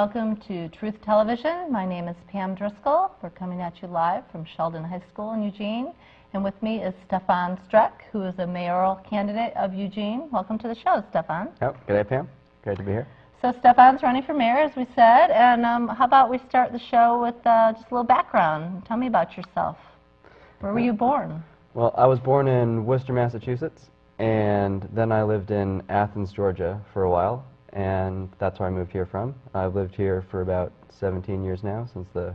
welcome to Truth Television. My name is Pam Driscoll. We're coming at you live from Sheldon High School in Eugene. And with me is Stefan Strek, who is a mayoral candidate of Eugene. Welcome to the show, Stefan. Oh, good day, Pam. Great to be here. So Stefan's running for mayor, as we said. And how about we start the show with just a little background. Tell me about yourself. Where were you born? Well, I was born in Worcester, Massachusetts, and then I lived in Athens, Georgia for a while, and that's where I moved here from. I've lived here for about 17 years now, since the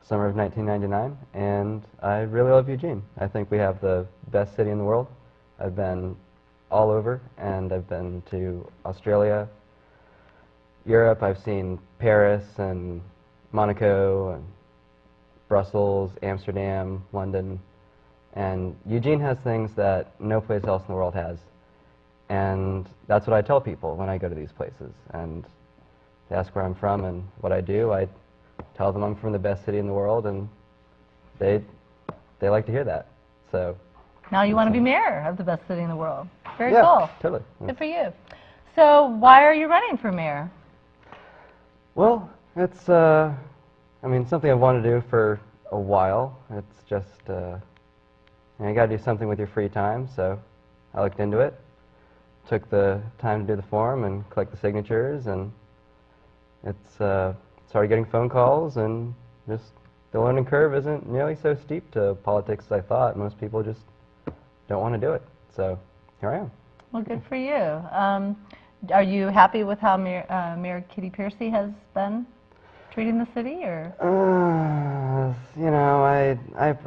summer of 1999, and I really love Eugene. I think we have the best city in the world. I've been all over, and I've been to Australia, Europe. I've seen Paris and Monaco and Brussels, Amsterdam, London, and Eugene has things that no place else in the world has. And that's what I tell people when I go to these places. And they ask where I'm from and what I do. I tell them I'm from the best city in the world, and they like to hear that. So now you want to be mayor of the best city in the world. Very yeah, cool. Totally. Good for you. So why are you running for mayor? Well, it's something I've wanted to do for a while. It's just you got to do something with your free time, so I looked into it. Took the time to do the form and collect the signatures, and it's started getting phone calls, and just the learning curve isn't nearly so steep to politics as I thought. Most people just don't want to do it, so here I am. Well, good for you. Are you happy with how Mayor Kitty Piercy has been treating the city, or? You know, I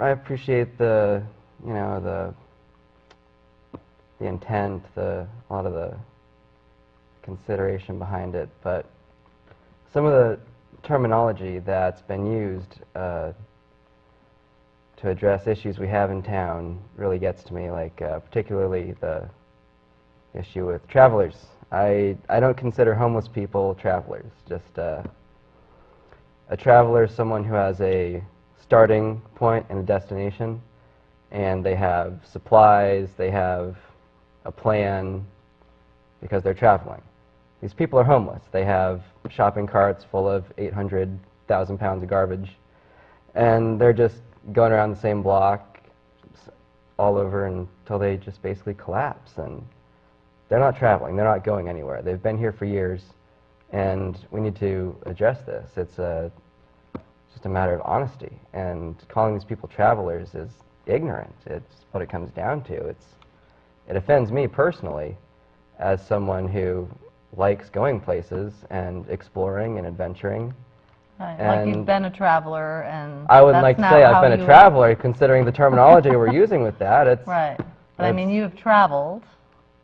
appreciate the intent, a lot of the consideration behind it, but some of the terminology that's been used to address issues we have in town really gets to me, like particularly the issue with travelers. I don't consider homeless people travelers. Just a traveler is someone who has a starting point and a destination, and they have supplies, they have a plan, because they're traveling. These people are homeless. They have shopping carts full of 800,000 pounds of garbage, and they're just going around the same block all over until they just basically collapse. And they're not traveling. They're not going anywhere. They've been here for years, and we need to address this. It's just a matter of honesty, and calling these people travelers is ignorant. It's what it comes down to. It offends me personally as someone who likes going places and exploring and adventuring. Right, like you've been a traveler, and I wouldn't like to say I've been a traveler, considering the terminology we're using with that. It's, right, but I mean, you have traveled.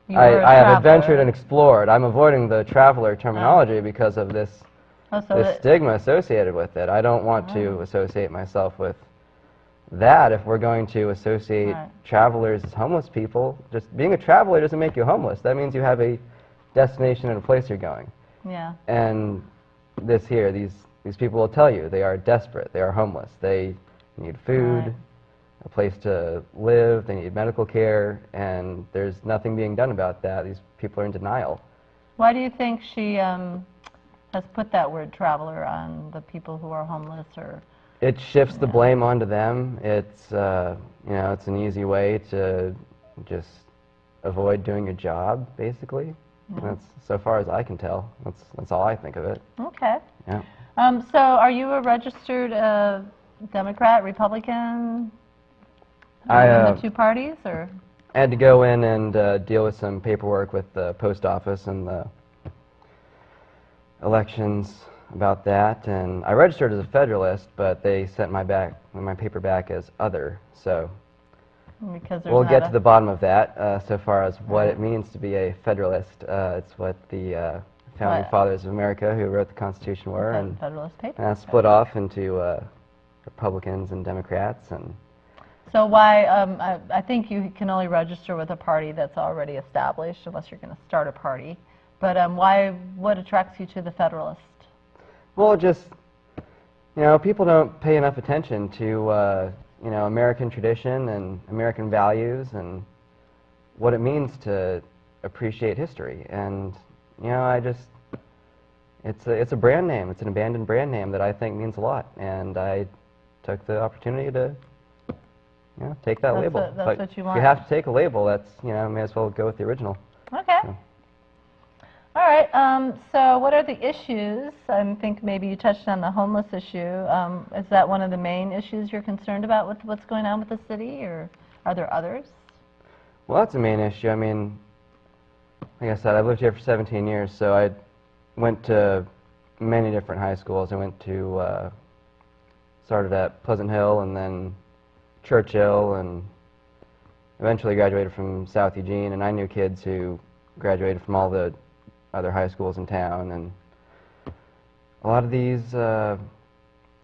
I have adventured and explored. I'm avoiding the traveler terminology because of this, this stigma associated with it. I don't want to associate myself with that. If we're going to associate travelers as homeless people, just being a traveler doesn't make you homeless. That means you have a destination and a place you're going. Yeah. And these people will tell you they are desperate, they are homeless, they need food, a place to live, they need medical care, and there's nothing being done about that. These people are in denial. Why do you think she has put that word traveler on the people who are homeless? Or it shifts the blame onto them. It's it's an easy way to just avoid doing your job, basically. That's, so far as I can tell, that's all I think of it. Okay. Yeah. So are you a registered Democrat, Republican? In the two parties, or? I had to go in and deal with some paperwork with the post office and the elections about that, and I registered as a Federalist, but they sent my paper back as other, so we'll get to the bottom of that. So far as what it means to be a Federalist, it's what the Founding Fathers of America, who wrote the Constitution, were, and Federalist paper. Split off into Republicans and Democrats. And so why, I think you can only register with a party that's already established, unless you're going to start a party, but what attracts you to the Federalist? Well, just, people don't pay enough attention to, American tradition and American values and what it means to appreciate history. And, I just, it's a brand name. It's an abandoned brand name that I think means a lot, and I took the opportunity to, take that label. That's but what you if want. you have to take a label, that's, may as well go with the original. Okay. So. All right. So what are the issues? I think maybe you touched on the homeless issue. Is that one of the main issues you're concerned about with what's going on with the city, or are there others? Well, that's the main issue. I mean, like I said, I've lived here for 17 years, so I went to many different high schools. I went to, started at Pleasant Hill and then Churchill, and eventually graduated from South Eugene, and I knew kids who graduated from all the other high schools in town, and a lot of these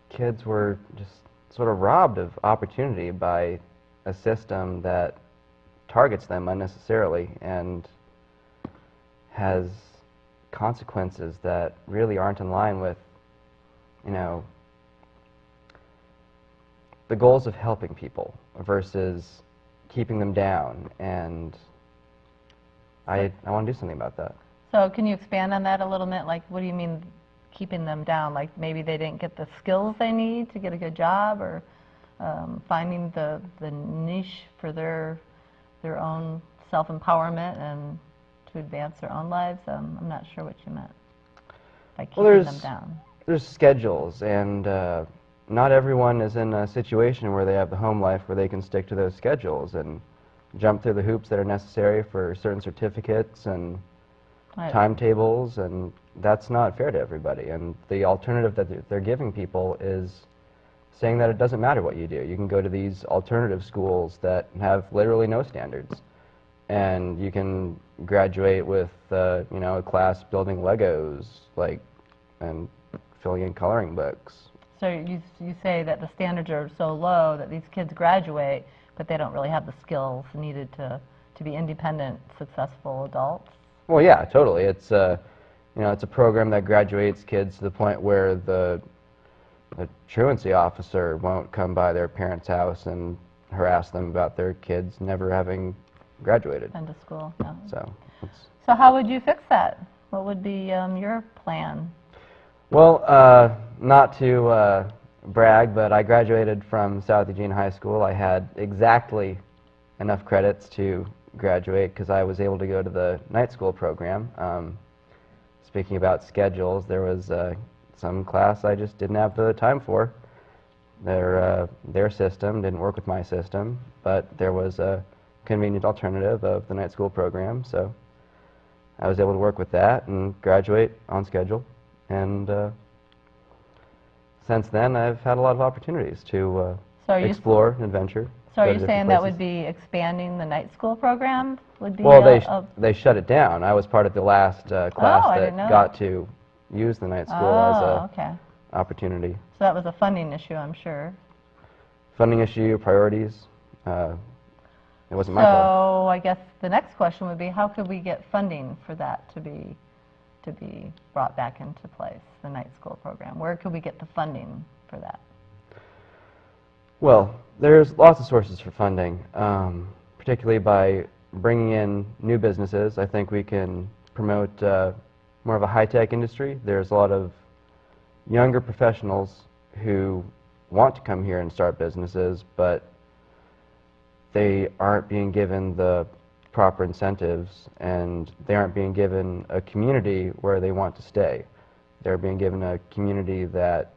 kids were just sort of robbed of opportunity by a system that targets them unnecessarily and has consequences that really aren't in line with, the goals of helping people versus keeping them down, and I want to do something about that. So can you expand on that a little bit? Like, what do you mean keeping them down? Like maybe they didn't get the skills they need to get a good job, or finding the niche for their own self-empowerment and to advance their own lives? I'm not sure what you meant by keeping them down. There's schedules, and not everyone is in a situation where they have the home life where they can stick to those schedules and jump through the hoops that are necessary for certain certificates and timetables, and that's not fair to everybody. And the alternative that they're giving people is saying that it doesn't matter what you do. You can go to these alternative schools that have literally no standards, and you can graduate with, a class building Legos, and filling in coloring books. So you say that the standards are so low that these kids graduate, but they don't really have the skills needed to be independent, successful adults? Well, yeah, totally. It's it's a program that graduates kids to the point where the truancy officer won't come by their parents' house and harass them about their kids never having graduated. Been to school. Yeah. So how would you fix that? What would be your plan? Well, not to brag, but I graduated from South Eugene High School. I had exactly enough credits to graduate because I was able to go to the night school program. Speaking about schedules, there was some class I just didn't have the time for. Their system didn't work with my system, but there was a convenient alternative of the night school program, so I was able to work with that and graduate on schedule. And since then, I've had a lot of opportunities to explore and adventure. So are you saying that would be expanding the night school program? Would be well, they shut it down. I was part of the last class that got to use the night school as a opportunity. So that was a funding issue, I'm sure. Funding issue, priorities. It wasn't my fault. So I guess the next question would be, how could we get funding for that to be brought back into place, the night school program? Where could we get the funding for that? Well, there's lots of sources for funding, particularly by bringing in new businesses. I think we can promote more of a high-tech industry. There's a lot of younger professionals who want to come here and start businesses, but they aren't being given the proper incentives, and they aren't being given a community where they want to stay. They're being given a community that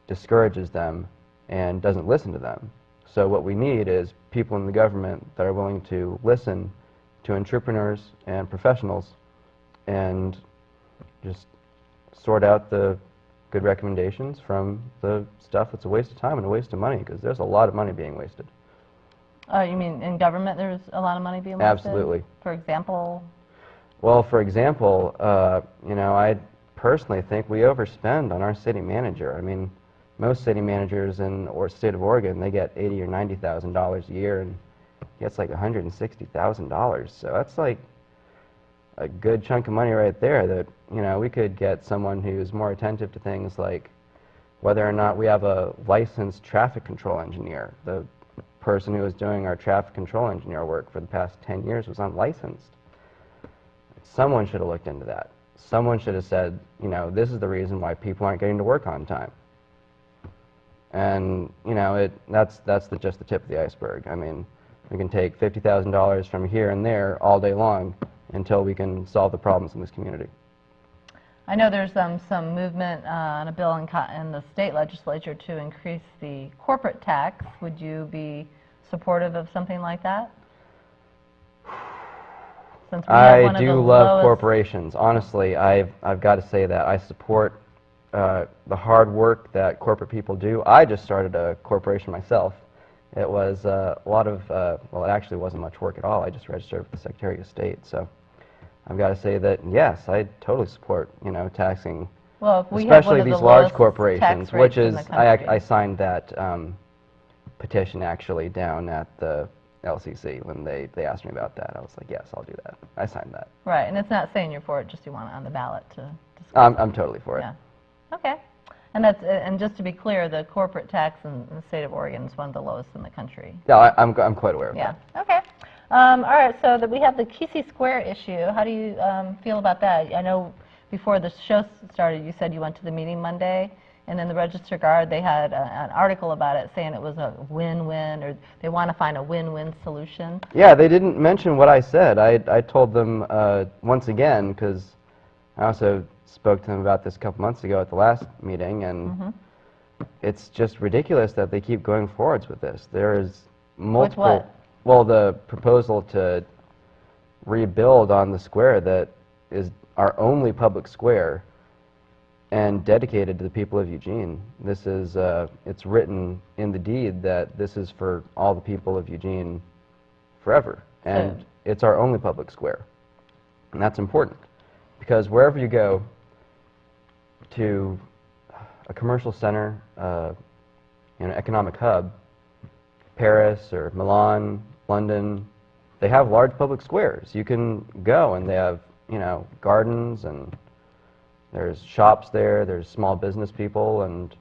discourages them and doesn't listen to them. So what we need is people in the government that are willing to listen to entrepreneurs and professionals and just sort out the good recommendations from the stuff that's a waste of time and a waste of money, because there's a lot of money being wasted. You mean in government there's a lot of money being wasted? Absolutely. For example? Well, for example, I personally think we overspend on our city manager. I mean, most city managers in the state of Oregon, they get $80,000 or $90,000 a year, and he gets like $160,000. So that's like a good chunk of money right there that, we could get someone who's more attentive to things like whether or not we have a licensed traffic control engineer. The person who was doing our traffic control engineer work for the past 10 years was unlicensed. Someone should have looked into that. someone should have said, you know, this is the reason why people aren't getting to work on time. And, you know, that's just the tip of the iceberg. I mean, we can take $50,000 from here and there all day long until we can solve the problems in this community. I know there's some movement on a bill in the state legislature to increase the corporate tax. Would you be supportive of something like that? Since we have one I of the do love lowest corporations. Honestly, I've got to say that I support the hard work that corporate people do. I just started a corporation myself. It was a lot of, well, it actually wasn't much work at all. I just registered with the Secretary of State. So I've got to say that, yes, I totally support, you know, taxing, well, if we especially have one of these the large lowest corporations, tax which rates in is, the country. I signed that petition actually down at the LCC when they asked me about that. I was like, yes, I'll do that. I signed that. Right, and it's not saying you're for it, just you want it on the ballot to discuss. I'm totally for it. Yeah. Okay. And just to be clear, the corporate tax in the state of Oregon is one of the lowest in the country. No, I'm quite aware of Yeah. that. Okay. All right. So we have the Kesey Square issue. How do you feel about that? I know before the show started, you said you went to the meeting Monday, and in the Register Guard they had an article about it saying it was a win-win, or they want to find a win-win solution. Yeah, they didn't mention what I said. I told them once again, because I also spoke to them about this a couple months ago at the last meeting, and it's just ridiculous that they keep going forwards with this. There is multiple. With what? Well, the proposal to rebuild on the square that is our only public square and dedicated to the people of Eugene. This is, it's written in the deed that this is for all the people of Eugene forever. And it's our only public square. And that's important, because wherever you go to a commercial center, you know, economic hub, Paris or Milan, London, they have large public squares. You can go and they have, you know, gardens, and there's shops there, there's small business people, and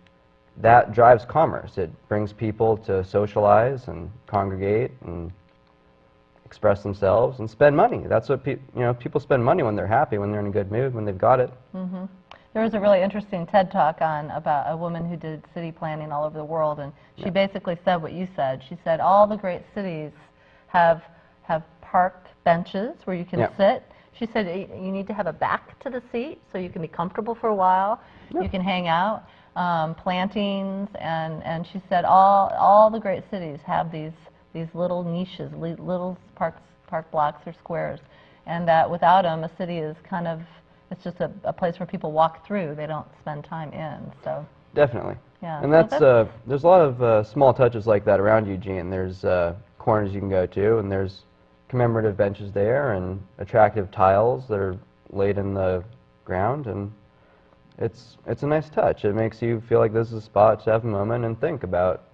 that drives commerce. It brings people to socialize and congregate and express themselves and spend money. That's what you know, people spend money when they're happy, when they're in a good mood, when they've got it. There was a really interesting TED Talk about a woman who did city planning all over the world, and she basically said what you said. She said all the great cities have parked benches where you can sit. She said you need to have a back to the seat so you can be comfortable for a while. You can hang out, plantings, and she said all the great cities have these little niches, little park blocks or squares, and that without them, a city is kind of, it's just a place where people walk through. They don't spend time in. So definitely. Yeah. And that's there's a lot of small touches like that around Eugene. There's corners you can go to, and there's commemorative benches there, and attractive tiles that are laid in the ground, and it's a nice touch. It makes you feel like this is a spot to have a moment and think about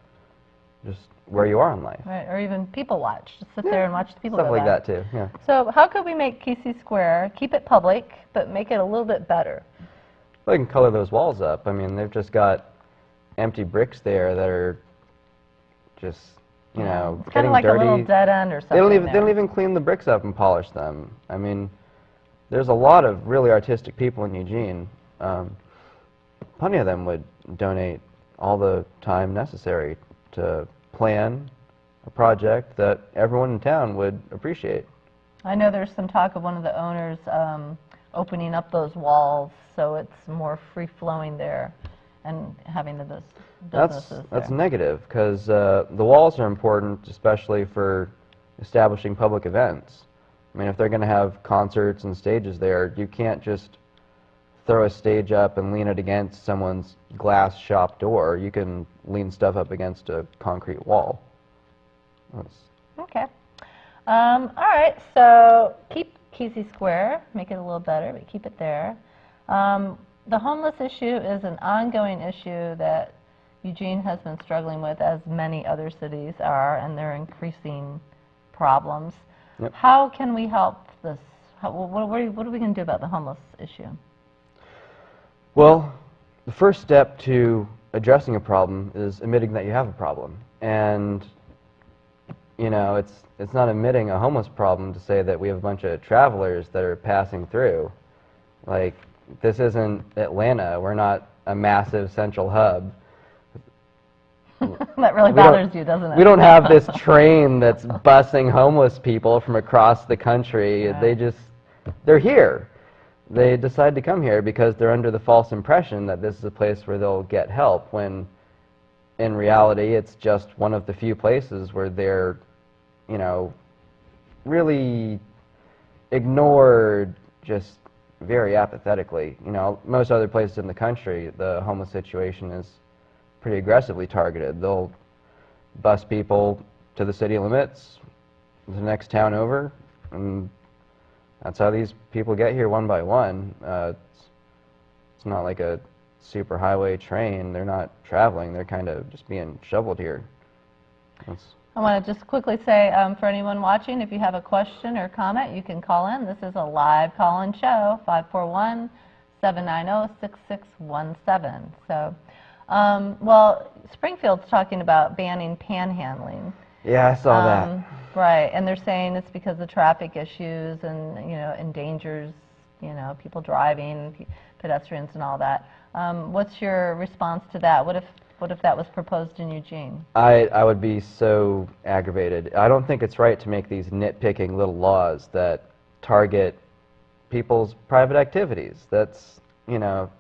just where you are in life. Right, or even people watch. Just sit there and watch the people Stuff go like by. that too. Yeah. So how could we make Kesey Square, keep it public, but make it a little bit better? Well, you can color those walls up. I mean, they've just got empty bricks there that are just, you know, It's kind getting of like dirty. a little dead end or something. They don't even clean the bricks up and polish them. I mean, there's a lot of really artistic people in Eugene. Plenty of them would donate all the time necessary to plan a project that everyone in town would appreciate. I know there's some talk of one of the owners opening up those walls so it's more free-flowing there and having the businesses That's there. negative, because the walls are important, especially for establishing public events. I mean, if they're going to have concerts and stages there, you can't just throw a stage up and lean it against someone's glass shop door. You can lean stuff up against a concrete wall. Okay. All right, so keep Kesey Square, make it a little better, but keep it there. The homeless issue is an ongoing issue that Eugene has been struggling with, as many other cities are, and they're increasing problems. Yep. How can we help this? What are we going to do about the homeless issue? Well, the first step to addressing a problem is admitting that you have a problem. And, you know, it's not admitting a homeless problem to say that we have a bunch of travelers that are passing through. Like, this isn't Atlanta. We're not a massive central hub. That really bothers you, doesn't it? We don't have this train that's busing homeless people from across the country. Right. They're here. They decide to come here because they're under the false impression that this is a place where they'll get help, when in reality it's just one of the few places where they're, you know, really ignored just very apathetically. You know, most other places in the country, the homeless situation is pretty aggressively targeted. They'll bus people to the city limits, the next town over, and that's how these people get here one by one. It's not like a super highway train. They're not traveling. They're kind of just being shoveled here. I want to just quickly say, for anyone watching, if you have a question or comment, you can call in. This is a live call-in show, 541-790-6617. So, well, Springfield's talking about banning panhandling. Yeah, I saw that. Right, and they're saying it's because of traffic issues and, you know, endangers, you know, people driving, pedestrians and all that. What's your response to that? What if that was proposed in Eugene? I would be so aggravated. I don't think it's right to make these nitpicking little laws that target people's private activities. That's, you know,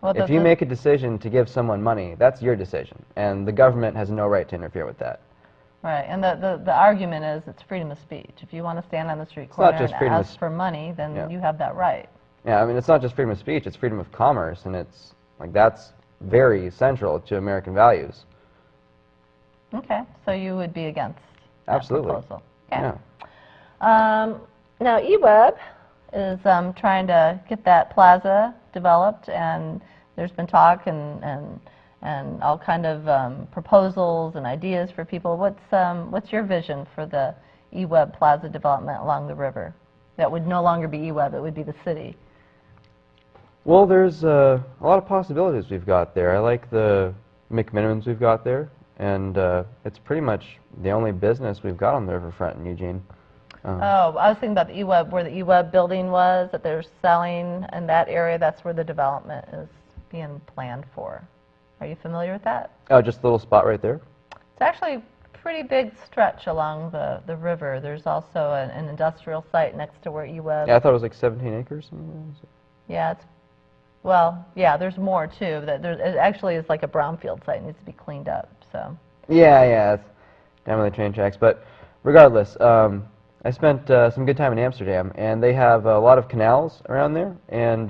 Well, if you make a decision to give someone money, that's your decision, and the government has no right to interfere with that. Right, and the argument is it's freedom of speech. If you want to stand on the street corner and ask for money, then you have that right. Yeah, I mean, it's not just freedom of speech, it's freedom of commerce, and it's, like, that's very central to American values. Okay, so you would be against Absolutely. that proposal. Okay. Yeah. Now, eWeb is trying to get that plaza developed, and there's been talk and all kind of proposals and ideas for people. What's your vision for the eWeb plaza development along the river? That would no longer be eWeb, it would be the city. Well, there's a lot of possibilities we've got there. I like the McMinimans we've got there, and it's pretty much the only business we've got on the riverfront in Eugene. Oh, I was thinking about the eWeb, where the eWeb building was, that they're selling in that area. That's where the development is being planned for. Are you familiar with that? Oh, just a little spot right there? It's actually a pretty big stretch along the river. There's also an industrial site next to where eWeb... Yeah, I thought it was like 17 acres. Yeah, well, yeah, there's more too. It actually is like a brownfield site. It needs to be cleaned up, so... Yeah, it's down by the train tracks. But regardless, I spent some good time in Amsterdam, and they have a lot of canals around there, and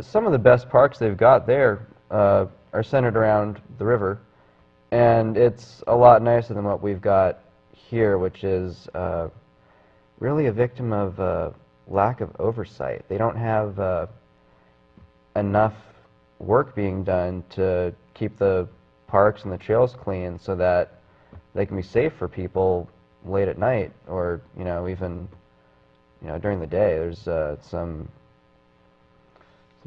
some of the best parks they've got there are centered around the river, and it's a lot nicer than what we've got here, which is really a victim of lack of oversight. They don't have enough work being done to keep the parks and the trails clean so that they can be safe for people late at night, or, you know, even, you know, during the day. There's some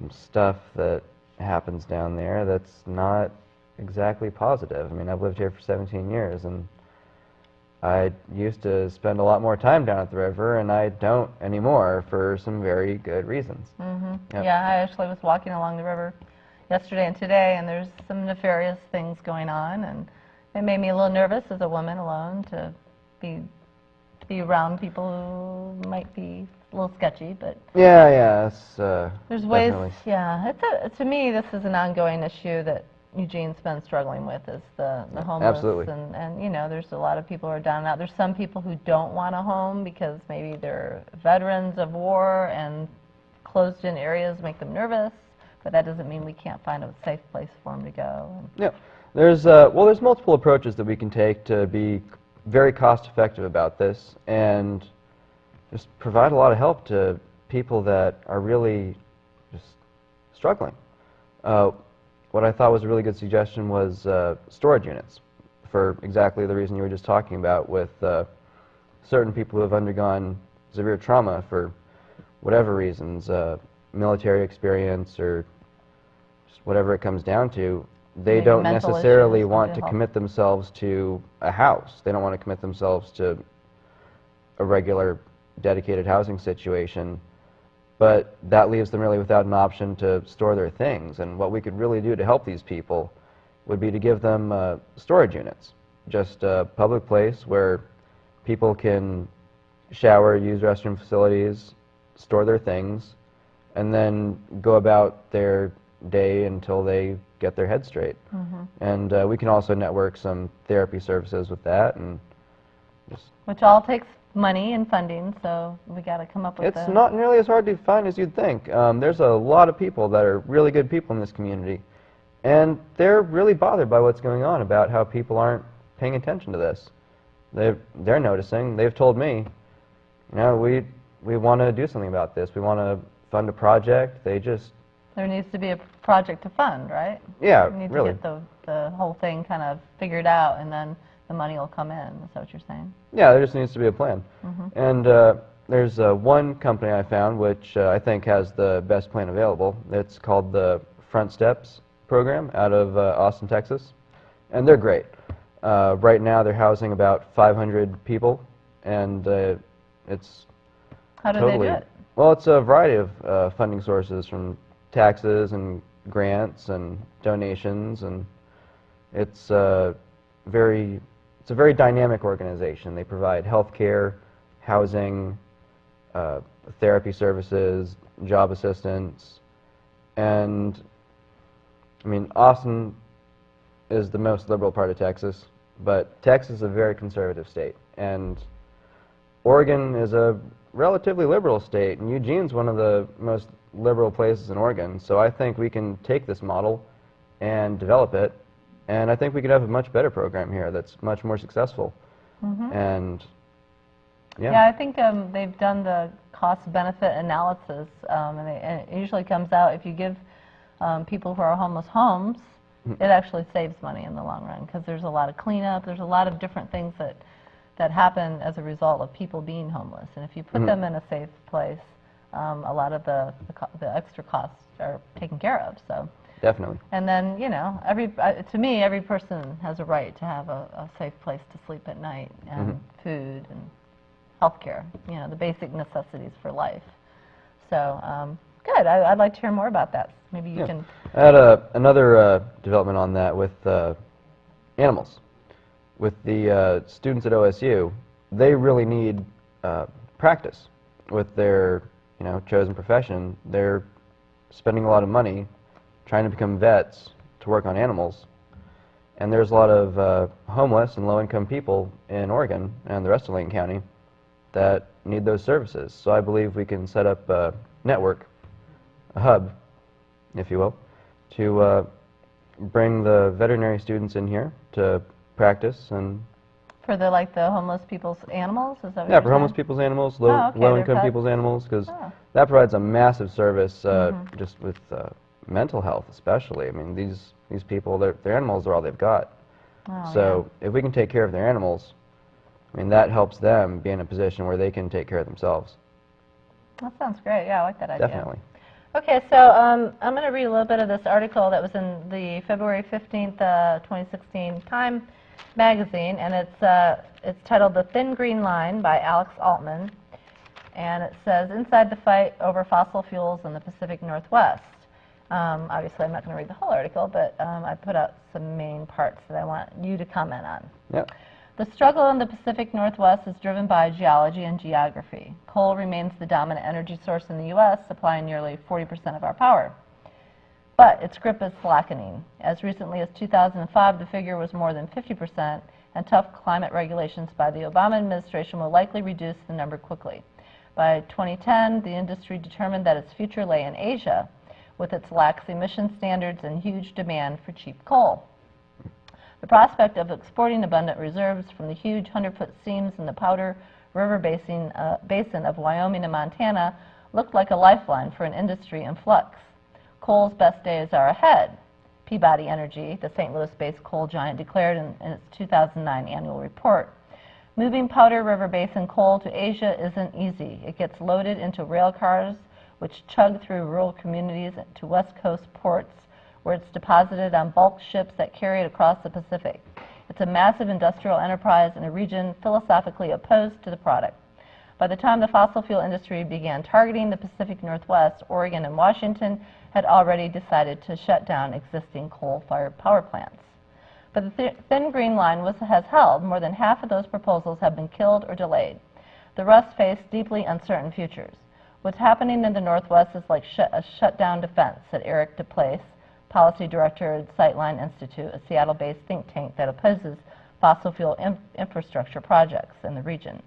stuff that happens down there that's not exactly positive. I mean, I've lived here for 17 years, and I used to spend a lot more time down at the river, and I don't anymore for some very good reasons. Mm-hmm. Yep. Yeah, I actually was walking along the river yesterday and today, and there's some nefarious things going on, and it made me a little nervous as a woman alone to be around people who might be a little sketchy, but... Yeah, it's there's ways, definitely. yeah, to me this is an ongoing issue that Eugene's been struggling with, is the homeless. Absolutely. And you know, there's a lot of people who are down and out. There's some people who don't want a home because maybe they're veterans of war and closed-in areas make them nervous, but that doesn't mean we can't find a safe place for them to go. Yeah, there's multiple approaches that we can take to be very cost-effective about this and just provide a lot of help to people that are really just struggling. What I thought was a really good suggestion was storage units, for exactly the reason you were just talking about, with certain people who have undergone severe trauma for whatever reasons, military experience or just whatever it comes down to. They Maybe don't mental necessarily issues, want to mental health. commit themselves to a house. They don't want to commit themselves to a regular dedicated housing situation. but that leaves them really without an option to store their things. And what we could really do to help these people would be to give them storage units, just a public place where people can shower, use restroom facilities, store their things, and then go about their day until they get their head straight. And we can also network some therapy services with that, and just Which all takes money and funding, so we got to come up with it's not nearly as hard to find as you'd think. There's a lot of people that are really good people in this community, and they're really bothered by what's going on, about how people aren't paying attention to this. They're noticing. They've told me, you know, we want to do something about this. We want to fund a project. There needs to be a project to fund, right? Yeah, We need really. to get the whole thing kind of figured out, and then the money will come in. Is that what you're saying? Yeah, there just needs to be a plan. And there's one company I found which I think has the best plan available. It's called the Front Steps program out of Austin, Texas. And they're great. Right now they're housing about 500 people, and it's How do totally... they do it? Well, it's a variety of funding sources, from taxes and grants and donations, and it's a very dynamic organization. They provide health care, housing, therapy services, job assistance, and I mean, Austin is the most liberal part of Texas, but Texas is a very conservative state, and Oregon is a relatively liberal state, and Eugene's one of the most liberal places in Oregon, so I think we can take this model and develop it, and I think we could have a much better program here that's much more successful. And Yeah, I think they've done the cost-benefit analysis, and it usually comes out if you give people who are homeless homes, it actually saves money in the long run, because there's a lot of cleanup, there's a lot of different things that happen as a result of people being homeless. And if you put them in a safe place, a lot of the extra costs are taken care of. So definitely. And then, you know, to me, every person has a right to have a safe place to sleep at night, and food and health care, you know, the basic necessities for life. So, good. I'd like to hear more about that. Maybe you can... I had another development on that with animals. With the students at OSU, they really need practice with their, you know, chosen profession. They're spending a lot of money trying to become vets to work on animals, and there's a lot of homeless and low-income people in Oregon and the rest of Lane County that need those services. So I believe we can set up a network, a hub, if you will, to bring the veterinary students in here to practice. And for the homeless people's animals, is that what yeah, you're for homeless saying? people's animals, Oh, okay, low-income their people's pets. animals, because Oh. that provides a massive service, just with mental health especially. I mean, these people, their animals are all they've got. Oh, So if we can take care of their animals, I mean, that helps them be in a position where they can take care of themselves. yeah. That sounds great. Yeah, I like that idea. Definitely. Okay, so I'm going to read a little bit of this article that was in the February 15th, 2016 Time magazine, and it's titled "The Thin Green Line" by Alex Altman, and it says, "Inside the fight over fossil fuels in the Pacific Northwest." Obviously, I'm not going to read the whole article, but I put out some main parts that I want you to comment on. Yep. The struggle in the Pacific Northwest is driven by geology and geography. Coal remains the dominant energy source in the U.S., supplying nearly 40% of our power. But its grip is slackening. As recently as 2005, the figure was more than 50%, and tough climate regulations by the Obama administration will likely reduce the number quickly. By 2010, the industry determined that its future lay in Asia, with its lax emission standards and huge demand for cheap coal. The prospect of exporting abundant reserves from the huge 100-foot seams in the Powder River basin of Wyoming and Montana looked like a lifeline for an industry in flux. Coal's best days are ahead, Peabody Energy, the St. Louis-based coal giant, declared in its 2009 annual report. Moving Powder River Basin coal to Asia isn't easy. It gets loaded into rail cars, which chug through rural communities to West Coast ports, where it's deposited on bulk ships that carry it across the Pacific. It's a massive industrial enterprise in a region philosophically opposed to the product. By the time the fossil fuel industry began targeting the Pacific Northwest, Oregon and Washington had already decided to shut down existing coal-fired power plants. But the thin green line has held. More than half of those proposals have been killed or delayed. The rest face deeply uncertain futures. What's happening in the Northwest is like a shutdown defense, said Eric DePlace, policy director at Sightline Institute, a Seattle-based think tank that opposes fossil fuel infrastructure projects in the region.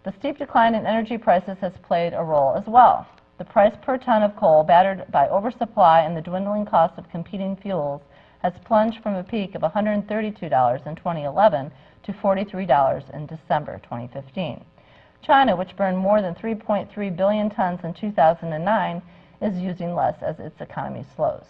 The steep decline in energy prices has played a role as well. The price per ton of coal, battered by oversupply and the dwindling cost of competing fuels, has plunged from a peak of $132 in 2011 to $43 in December 2015. China, which burned more than 3.3 billion tons in 2009, is using less as its economy slows.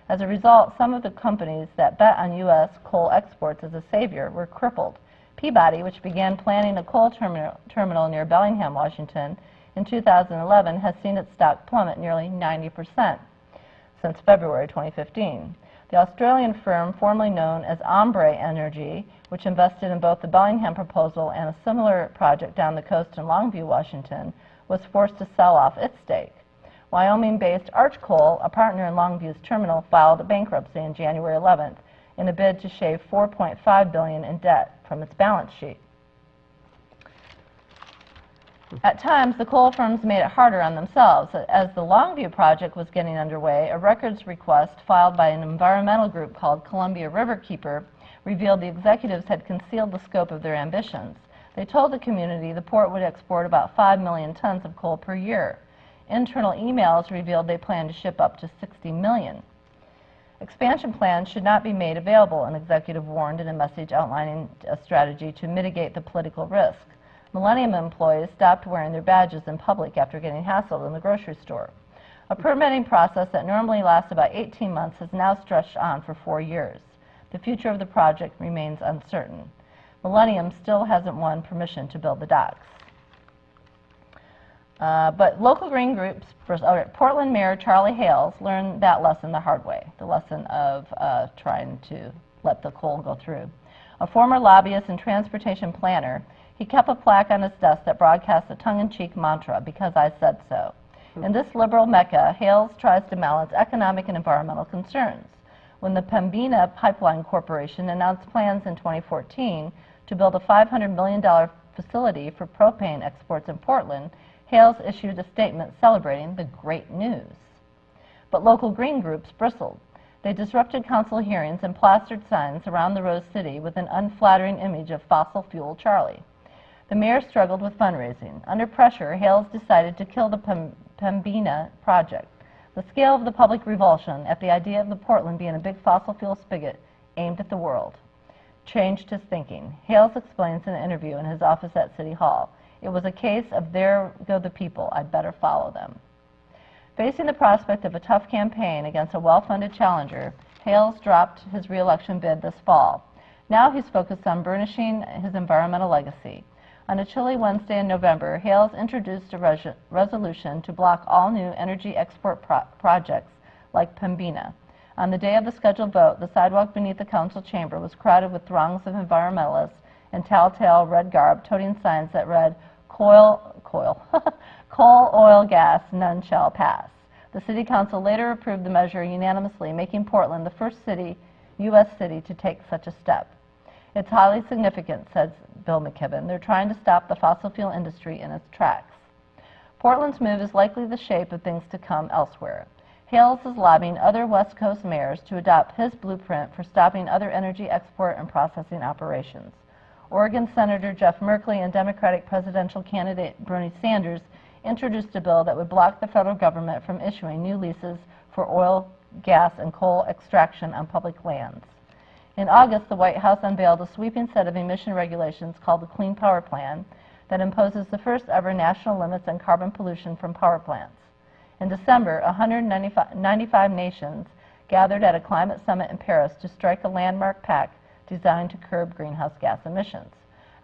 As a result, some of the companies that bet on U.S. coal exports as a savior were crippled. Peabody, which began planning a coal terminal near Bellingham, Washington, in 2011, has seen its stock plummet nearly 90% since February 2015. The Australian firm, formerly known as Ombre Energy, which invested in both the Bellingham proposal and a similar project down the coast in Longview, Washington, was forced to sell off its stake. Wyoming-based Arch Coal, a partner in Longview's terminal, filed bankruptcy on January 11th in a bid to shave $4.5 billion in debt from its balance sheet. At times, the coal firms made it harder on themselves. As the Longview project was getting underway, a records request filed by an environmental group called Columbia Riverkeeper revealed the executives had concealed the scope of their ambitions. They told the community the port would export about 5 million tons of coal per year. Internal emails revealed they planned to ship up to 60 million. Expansion plans should not be made available, an executive warned in a message outlining a strategy to mitigate the political risk. Millennium employees stopped wearing their badges in public after getting hassled in the grocery store. A permitting process that normally lasts about 18 months has now stretched on for 4 years. The future of the project remains uncertain. Millennium still hasn't won permission to build the docks. But local green groups, Portland Mayor Charlie Hales learned that lesson the hard way, the lesson of trying to let the coal go through. A former lobbyist and transportation planner, he kept a plaque on his desk that broadcasts a tongue-in-cheek mantra, "Because I said so." In this liberal mecca, Hales tries to balance economic and environmental concerns. When the Pembina Pipeline Corporation announced plans in 2014 to build a $500 million facility for propane exports in Portland, Hales issued a statement celebrating the great news. But local green groups bristled. They disrupted council hearings and plastered signs around the Rose City with an unflattering image of fossil fuel Charlie. The mayor struggled with fundraising. Under pressure, Hales decided to kill the Pembina project. The scale of the public revulsion at the idea of the Portland being a big fossil fuel spigot aimed at the world changed his thinking. Hales explains in an interview in his office at City Hall, "It was a case of there go the people, I'd better follow them." Facing the prospect of a tough campaign against a well-funded challenger, Hales dropped his re-election bid this fall. Now he's focused on burnishing his environmental legacy. On a chilly Wednesday in November, Hales introduced a resolution to block all new energy export projects like Pembina. On the day of the scheduled vote, the sidewalk beneath the council chamber was crowded with throngs of environmentalists in telltale red garb toting signs that read, coal, oil, gas, none shall pass. The city council later approved the measure unanimously, making Portland the first U.S. city to take such a step. "It's highly significant," says Bill McKibben. "They're trying to stop the fossil fuel industry in its tracks." Portland's move is likely the shape of things to come elsewhere. Hales is lobbying other West Coast mayors to adopt his blueprint for stopping other energy export and processing operations. Oregon Senator Jeff Merkley and Democratic presidential candidate Bernie Sanders introduced a bill that would block the federal government from issuing new leases for oil, gas, and coal extraction on public lands. In August, the White House unveiled a sweeping set of emission regulations called the Clean Power Plan that imposes the first ever national limits on carbon pollution from power plants. In December, 195 nations gathered at a climate summit in Paris to strike a landmark pact designed to curb greenhouse gas emissions.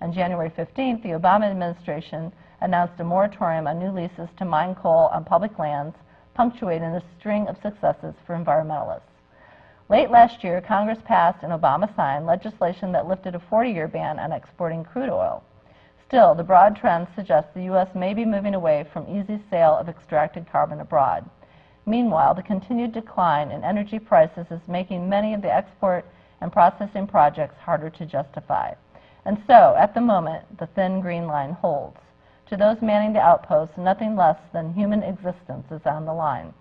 On January 15th, the Obama administration announced a moratorium on new leases to mine coal on public lands, punctuating a string of successes for environmentalists. Late last year, Congress passed and Obama signed legislation that lifted a 40-year ban on exporting crude oil. Still, the broad trends suggest the U.S. may be moving away from easy sale of extracted carbon abroad. Meanwhile, the continued decline in energy prices is making many of the export and processing projects harder to justify. And so, at the moment, the thin green line holds. To those manning the outposts, nothing less than human existence is on the line.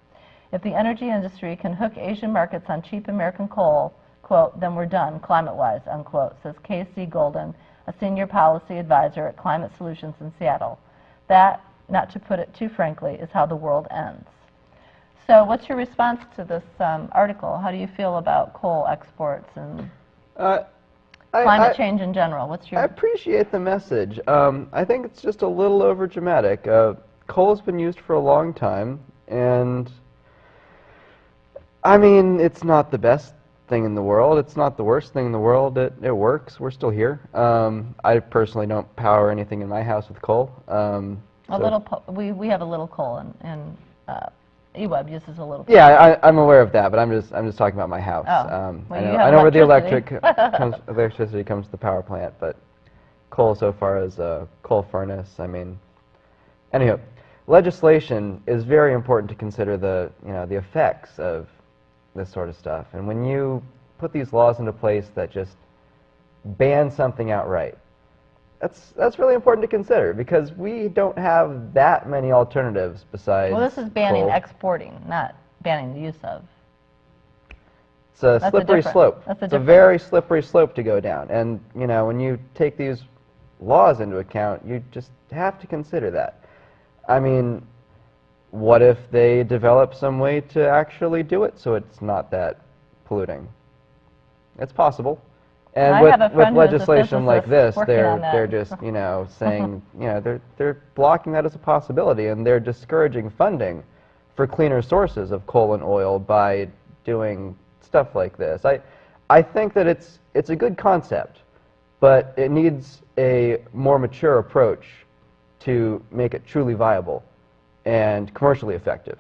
If the energy industry can hook Asian markets on cheap American coal, quote, then we're done climate-wise, unquote, says K.C. Golden, a senior policy advisor at Climate Solutions in Seattle. That, not to put it too frankly, is how the world ends. So what's your response to this article? How do you feel about coal exports and climate change in general? What's your... I appreciate the message. I think it's just a little overdramatic. Coal's been used for a long time, and I mean, it's not the best thing in the world. It's not the worst thing in the world. It works. We're still here. I personally don't power anything in my house with coal. We have a little coal, and eWeb uses a little. Yeah, I'm aware of that, but I'm just talking about my house. Oh. I know where the electricity comes to the power plant, but coal so far is a coal furnace. I mean, anyhow, legislation is very important to consider the effects of this sort of stuff. And when you put these laws into place that just ban something outright, that's really important to consider, because we don't have that many alternatives besides Well, this is banning coal. Exporting, not banning the use of. It's a slippery slope. That's it's a very slippery slope to go down. And, when you take these laws into account, you just have to consider that. I mean, what if they develop some way to actually do it so it's not that polluting? It's possible. And with legislation like this, they're just saying they're blocking that as a possibility, and they're discouraging funding for cleaner sources of coal and oil by doing stuff like this. I think that it's a good concept, but it needs a more mature approach to make it truly viable and commercially effective.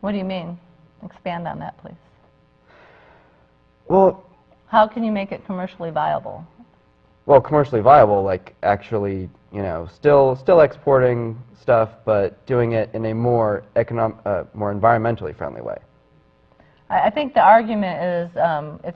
What do you mean? Expand on that, please. Well, how can you make it commercially viable? Well, commercially viable, like actually, still exporting stuff, but doing it in a more more environmentally friendly way. I think the argument is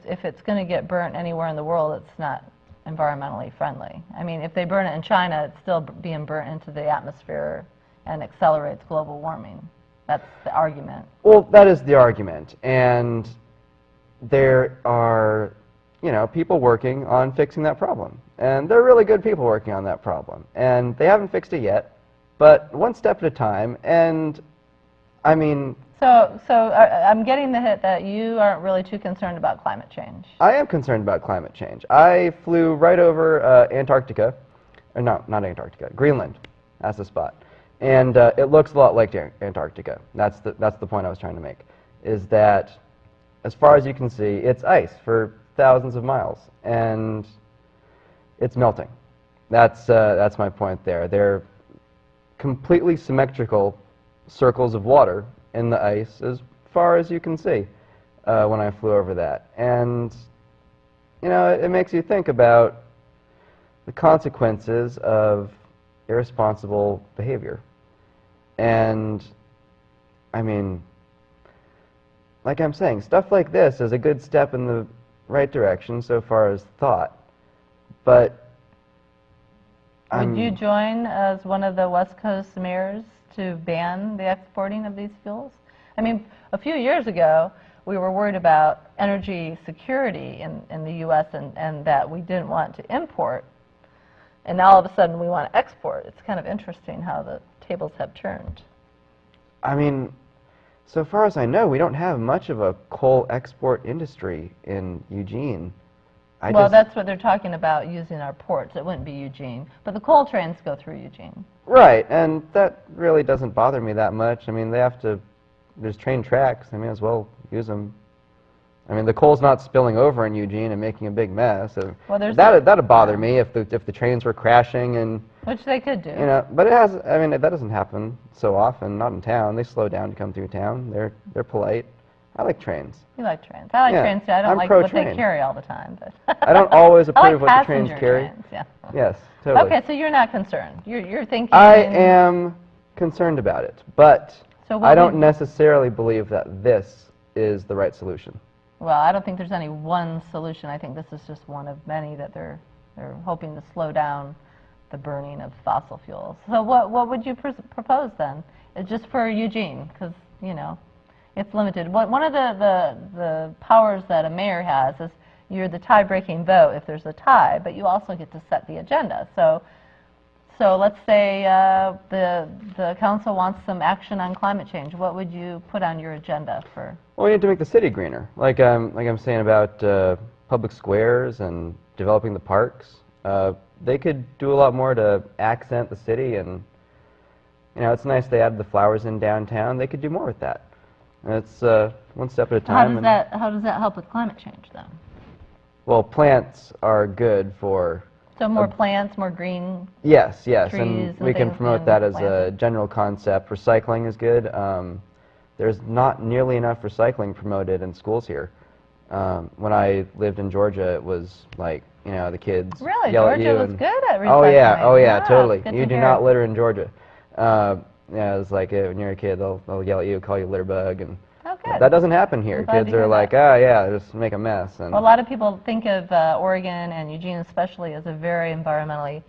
if it's going to get burnt anywhere in the world, it's not environmentally friendly. I mean, if they burn it in China, it's still being burnt into the atmosphere and accelerates global warming. That's the argument. Well, that is the argument, and there are, people working on fixing that problem, and they're really good people working on that problem, and they haven't fixed it yet, but one step at a time. And I mean, So I'm getting the hit that you aren't really too concerned about climate change. I am concerned about climate change. I flew right over Antarctica, or no, not Antarctica, Greenland. That's the spot, and it looks a lot like Antarctica. That's the point I was trying to make, is that as far as you can see, it's ice for thousands of miles, and it's melting. That's my point there. They're completely symmetrical circles of water in the ice as far as you can see when I flew over that. And, it makes you think about the consequences of irresponsible behavior. And, I mean, like I'm saying, stuff like this is a good step in the right direction so far as thought. But would you join as one of the West Coast mayors to ban the exporting of these fuels? I mean, a few years ago, we were worried about energy security in the U.S. and that we didn't want to import. And now all of a sudden we want to export. It's kind of interesting how the tables have turned. I mean, so far as I know, we don't have much of a coal export industry in Eugene. Well, that's what they're talking about, using our ports. It wouldn't be Eugene. But the coal trains go through Eugene. Right, and that really doesn't bother me that much. I mean, there's train tracks. They may as well use them. I mean, the coal's not spilling over in Eugene and making a big mess. Well, that'd bother me if the trains were crashing and... Which they could do. But it has, I mean, that doesn't happen so often, not in town. They slow down to come through town. They're polite. I like trains. You like trains. I like Yeah, trains too. I don't I'm like what pro-train. they carry all the time. But I don't always I approve like what the trains passenger carry. trains, yeah. Yes, totally. Okay, so you're not concerned. You're thinking. I am concerned about it, but So I what don't would- necessarily believe that this is the right solution. Well, I don't think there's any one solution. I think this is just one of many that they're hoping to slow down the burning of fossil fuels. So what would you propose then? It's just for Eugene, because you know it's limited. One of the powers that a mayor has is you're the tie-breaking vote if there's a tie, but you also get to set the agenda. So let's say the council wants some action on climate change. What would you put on your agenda for? Well, we need to make the city greener, like I'm saying about public squares and developing the parks. They could do a lot more to accent the city, and you know, it's nice they added the flowers in downtown. They could do more with that. And it's one step at a time. How does that help with climate change, though? Well, plants are good for. So more plants, more green. Yes, trees and we and can things promote being that as a planted. general concept. Recycling is good. There's not nearly enough recycling promoted in schools here. When I lived in Georgia, it was like, you know, the kids Really, yell Georgia at you was and good at recycling. Oh yeah, Ah, totally. good You to do hear. not litter in Georgia. Yeah, it's like when you're a kid, they'll yell at you, call you litter bug, and Oh, good. that doesn't happen here. I'm glad to Kids are hear like, that. oh yeah, just make a mess. And Well, a lot of people think of Oregon and Eugene especially as a very environmentally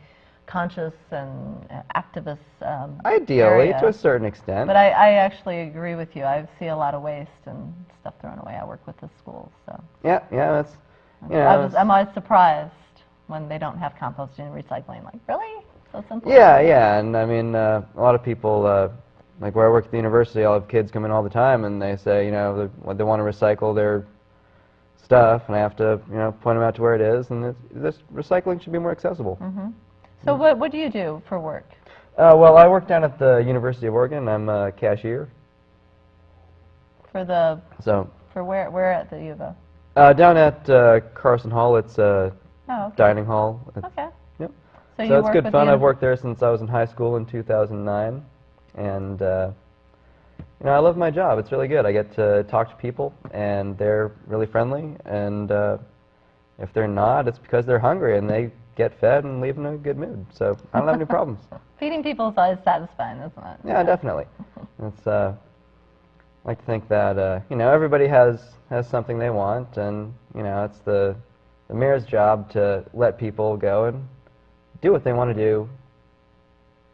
conscious and activist ideally, area. to a certain extent. But I actually agree with you. I see a lot of waste and stuff thrown away. I work with the schools, so Yeah, that's, you know, I'm always surprised when they don't have composting and recycling. Like, really? So simple? yeah, and I mean, a lot of people, like where I work at the university, I'll have kids come in all the time, and they say, you know, they want to recycle their stuff, and I have to, you know, point them out to where it is, and this recycling should be more accessible. Mm-hmm. So what do you do for work? Well, I work down at the University of Oregon. I'm a cashier. For where at the U of O? Down at Carson Hall, it's a Oh, okay. dining hall. Okay. Yep. So So you it's work good with fun. the I've worked there since I was in high school in 2009, and you know, I love my job. It's really good. I get to talk to people, and they're really friendly. And if they're not, it's because they're hungry, and they get fed and leave in a good mood. So I don't have any problems. Feeding people is always satisfying, isn't it? Yeah, definitely. It's I like to think that you know, everybody has something they want, and you know, it's the mayor's job to let people go and do what they want to do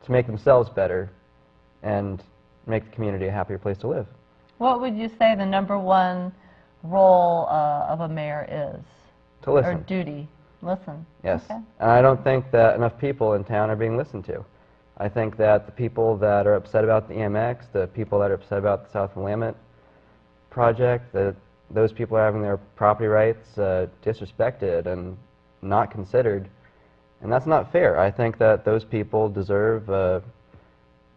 to make themselves better and make the community a happier place to live. What would you say the #1 role of a mayor is? To listen. Or duty? Listen. Yes. Okay. And I don't think that enough people in town are being listened to. I think that the people that are upset about the EMX, the people that are upset about the South Willamette project, that those people are having their property rights disrespected and not considered, and that's not fair. I think that those people deserve,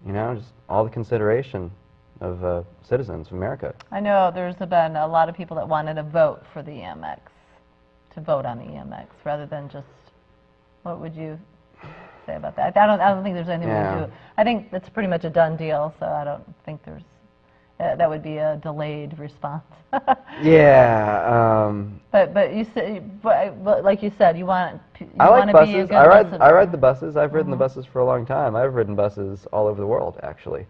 you know, just all the consideration of citizens of America. I know there's been a lot of people that wanted to vote for the EMX, to vote on the EMX, rather than just, what would you say about that? I don't think there's anything we can do. I think it's pretty much a done deal, so I don't think there's, that would be a delayed response. Yeah. But you said, but like you said, you want I like to be a buses. good I listener. ride the buses. I've ridden the buses for a long time. I've ridden buses all over the world, actually.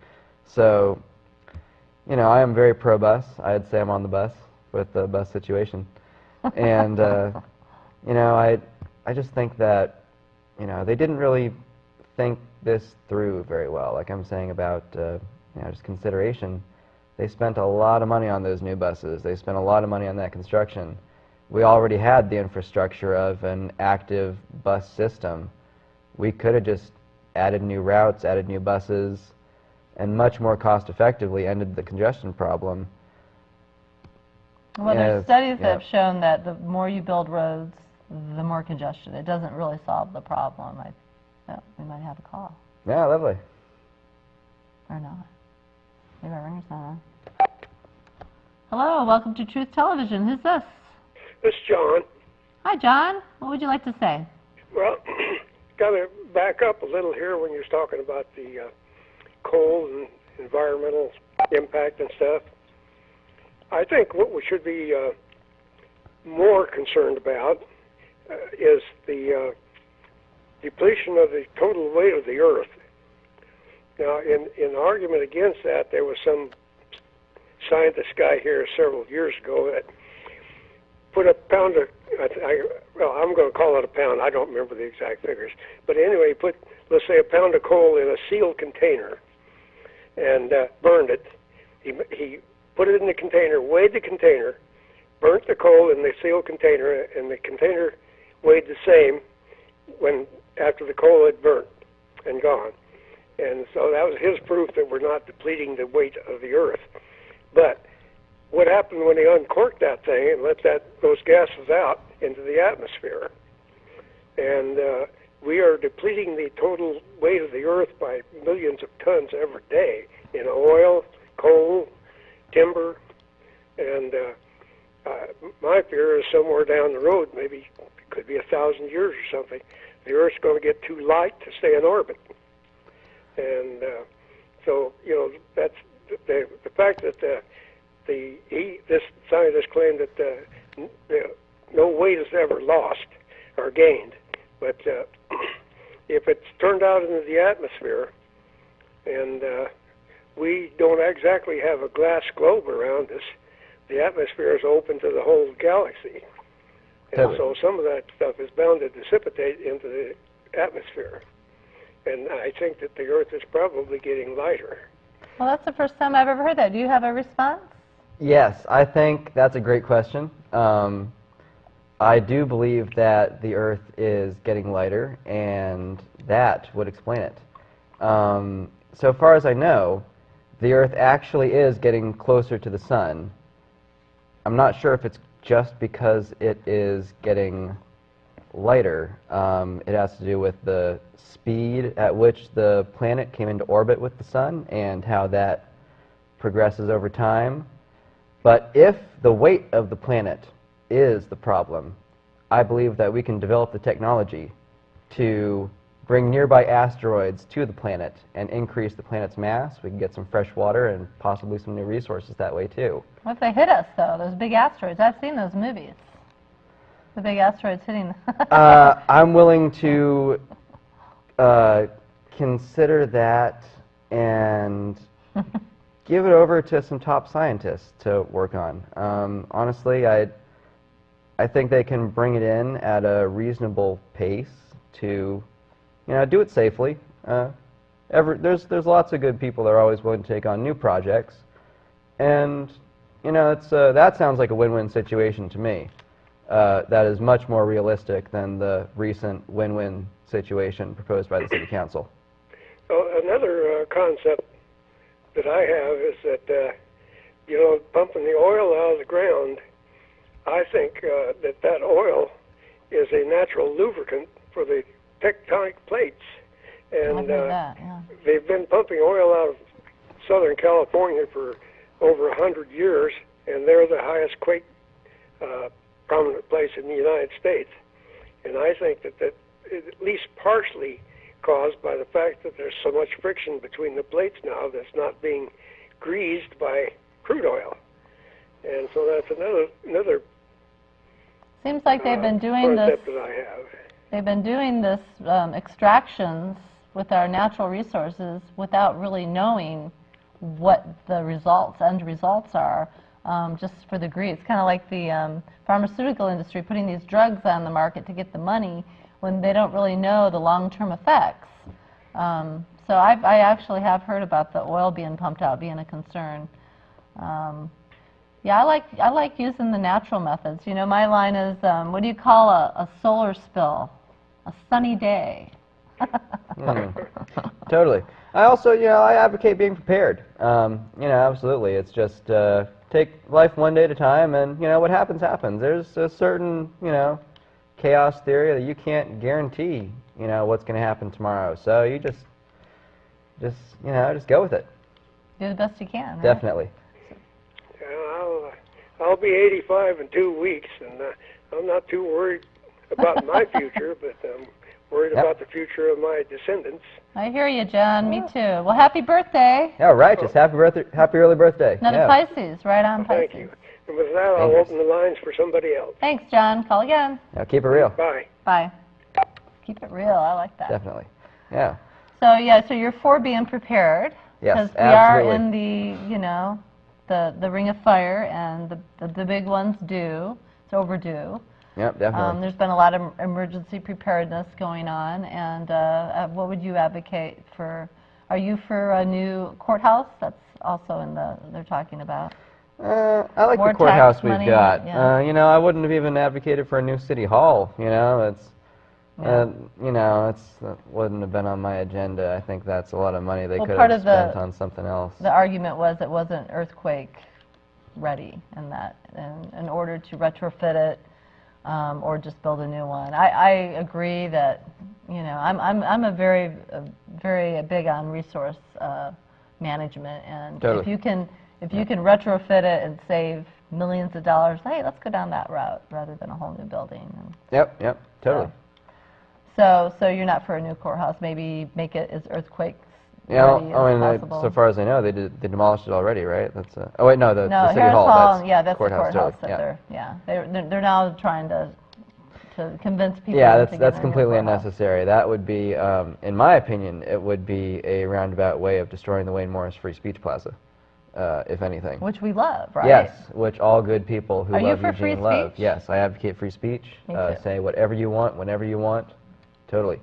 So, you know, I am very pro-bus. I'd say I'm on the bus with the bus situation. And, you know, I just think that, you know, they didn't really think this through very well. Like I'm saying about, you know, just consideration. They spent a lot of money on those new buses. They spent a lot of money on that construction. We already had the infrastructure of an active bus system. We could have just added new routes, added new buses, and much more cost effectively ended the congestion problem. Well, there's studies that yeah. have shown that the more you build roads, the more congestion. It doesn't really solve the problem. We might have a call. Yeah, lovely. Or not. Maybe our ringer's not on. Hello, welcome to Truth Television. Who's this? This is John. Hi, John. What would you like to say? Well, got to back up a little here when you're talking about the coal and environmental impact and stuff. I think what we should be more concerned about is the depletion of the total weight of the Earth. Now, in argument against that, there was some scientist guy here several years ago that put a pound of, well, I'm going to call it a pound. I don't remember the exact figures. But anyway, he put, let's say, a pound of coal in a sealed container and burned it. He put it in the container, weighed the container, burnt the coal in the sealed container, and the container weighed the same after the coal had burnt and gone. And so that was his proof that we're not depleting the weight of the Earth. But what happened when he uncorked that thing and let those gases out into the atmosphere? And we are depleting the total weight of the Earth by millions of tons every day in oil, coal, timber, and my fear is somewhere down the road, maybe it could be 1,000 years or something, the Earth's going to get too light to stay in orbit. And so, you know, that's the fact that this scientist claimed that no weight is ever lost or gained. But if it's turned out into the atmosphere, and we don't exactly have a glass globe around us, the atmosphere is open to the whole galaxy. And so some of that stuff is bound to dissipate into the atmosphere. And I think that the Earth is probably getting lighter. Well, that's the first time I've ever heard that. Do you have a response? Yes, I think that's a great question. I do believe that the Earth is getting lighter, and that would explain it. So far as I know, the Earth actually is getting closer to the Sun. I'm not sure if it's just because it is getting lighter. It has to do with the speed at which the planet came into orbit with the Sun and how that progresses over time. But if the weight of the planet is the problem, I believe that we can develop the technology to bring nearby asteroids to the planet and increase the planet's mass. We can get some fresh water and possibly some new resources that way too. What if they hit us, though, those big asteroids? I've seen those movies. The big asteroids hitting. I'm willing to consider that and give it over to some top scientists to work on. Honestly, I think they can bring it in at a reasonable pace to, do it safely. There's lots of good people that are always willing to take on new projects, and that sounds like a win-win situation to me. That is much more realistic than the recent win-win situation proposed by the City Council. Well, another concept that I have is that, pumping the oil out of the ground, I think that oil is a natural lubricant for the tectonic plates. And I've heard that, yeah. They've been pumping oil out of Southern California for over 100 years, and they're the highest quake prominent place in the United States. And I think that is at least partially caused by the fact that there's so much friction between the plates now that's not being greased by crude oil. And so that's another seems like they've been doing this. That I have. They've been doing this extractions with our natural resources without really knowing what the end results are, just for the greed. It's kind of like the pharmaceutical industry putting these drugs on the market to get the money when they don't really know the long-term effects. So I actually have heard about the oil being pumped out being a concern. Yeah, I like using the natural methods. My line is, what do you call a solar spill? A sunny day. Totally. I also, I advocate being prepared. Absolutely. It's just take life one day at a time, and what happens happens. There's a certain chaos theory that you can't guarantee what's going to happen tomorrow. So you just go with it. Do the best you can. Right? Definitely. I'll be 85 in 2 weeks, and I'm not too worried about my future, but worried Yep. about the future of my descendants. I hear you, John. Me too. Well, happy birthday. Yeah, righteous. Happy birthday, happy early birthday. Another yeah. Pisces, right on Thank Pisces. you. And with that, I'll Dangerous. open the lines for somebody else. Thanks, John. Call again. Now keep it real. Bye. Bye. Keep it real. I like that. Definitely. Yeah. So yeah, so you're for being prepared. Yes, Because we are absolutely. in the, you know, the ring of fire, and the big ones due. It's overdue. Yep, definitely. There's been a lot of emergency preparedness going on, and what would you advocate for? Are you for a new courthouse? That's also in they're talking about. I like More the courthouse tax we've money, got. yeah. You know, I wouldn't have even advocated for a new city hall. You know, Yeah. you know, that wouldn't have been on my agenda. I think that's a lot of money they Well, could part have of the- spent on something else. The argument was it wasn't earthquake ready, and in order to retrofit it or just build a new one. I agree that, you know, I'm a very big on resource management, and Totally. if you can retrofit it and save millions of dollars, hey, let's go down that route rather than a whole new building. And Yep, totally. so you're not for a new courthouse? Maybe make it as earthquake Yeah, ready I as mean, possible. so far as I know, they demolished it already, right? That's oh wait, no, the city Harris hall. That's yeah, that's courthouse the courthouse totally. that they're now trying to convince people. Yeah, into that's getting a new completely courthouse. unnecessary. That would be, in my opinion, it would be a roundabout way of destroying the Wayne Morris Free Speech Plaza, if anything. Which we love, right? Yes, which all good people who Are you love for free Eugene love. speech? Yes, I advocate free speech. Me too. Say whatever you want, whenever you want. Totally.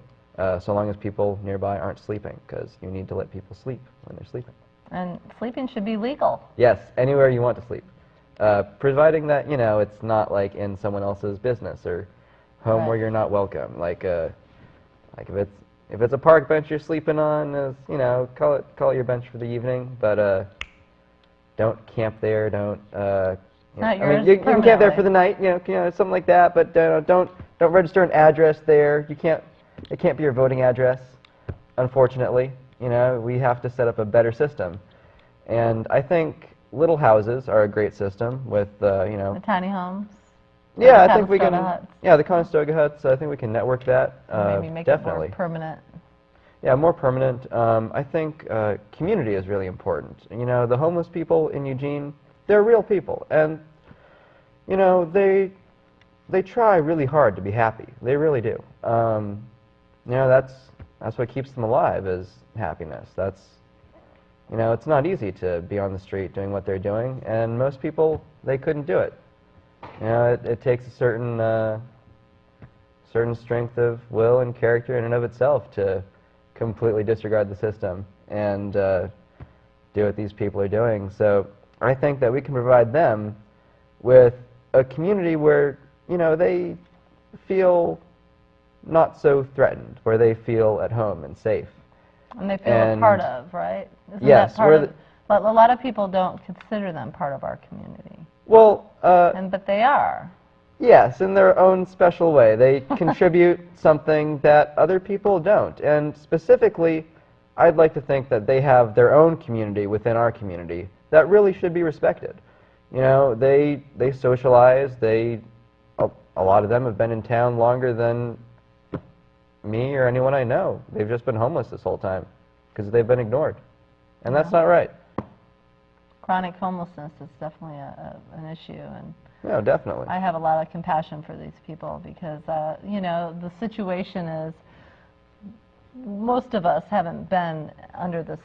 So long as people nearby aren't sleeping, because you need to let people sleep when they're sleeping. And sleeping should be legal. Yes, anywhere you want to sleep. Providing that, you know, it's not like in someone else's business or home where Right. you're not welcome. Like if it's a park bench you're sleeping on, you know, call it your bench for the evening, but don't camp there. Don't. Not I mean, yours you can camp there permanently. for the night, you know, something like that. But don't register an address there. You can't. It can't be your voting address. Unfortunately, you know, we have to set up a better system, and I think little houses are a great system with you know. The tiny homes. Yeah, the I think we can. Conestoga huts. Yeah, the Conestoga huts. I think we can network that. Maybe make Definitely. it more permanent. Yeah, more permanent. I think community is really important. You know, the homeless people in Eugene, they're real people, and you know they try really hard to be happy. They really do. You know, that's what keeps them alive is happiness. You know, it's not easy to be on the street doing what they're doing, and most people they couldn't do it. You know, it takes a certain strength of will and character in and of itself to completely disregard the system and do what these people are doing. So I think that we can provide them with a community where, you know, they feel not so threatened, where they feel at home and safe. And they feel a And- part of, right? Isn't Yes, that part we're of, but a lot of people don't consider them part of our community. Well, But they are. yes, in their own special way. They contribute something that other people don't. And specifically, I'd like to think that they have their own community within our community that really should be respected. You know, they socialize. A lot of them have been in town longer than me or anyone I know. They've just been homeless this whole time because they've been ignored. And that's not right. Chronic homelessness is definitely an issue, and No, definitely. I have a lot of compassion for these people because, you know, the situation is most of us haven't been under the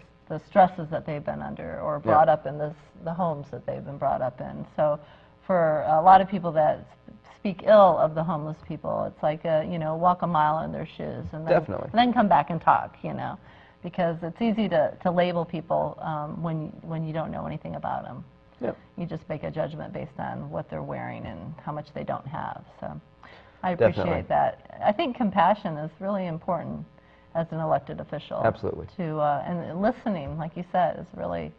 stresses that they've been under or brought up in the homes that they've been brought up in. So for a lot of people that speak ill of the homeless people, it's like, you know, walk a mile in their shoes and then come back and talk, you know, because it's easy to label people when you don't know anything about them. Yep. You just make a judgment based on what they're wearing and how much they don't have. So I appreciate that. I think compassion is really important as an elected official. Absolutely. And listening, like you said, is really,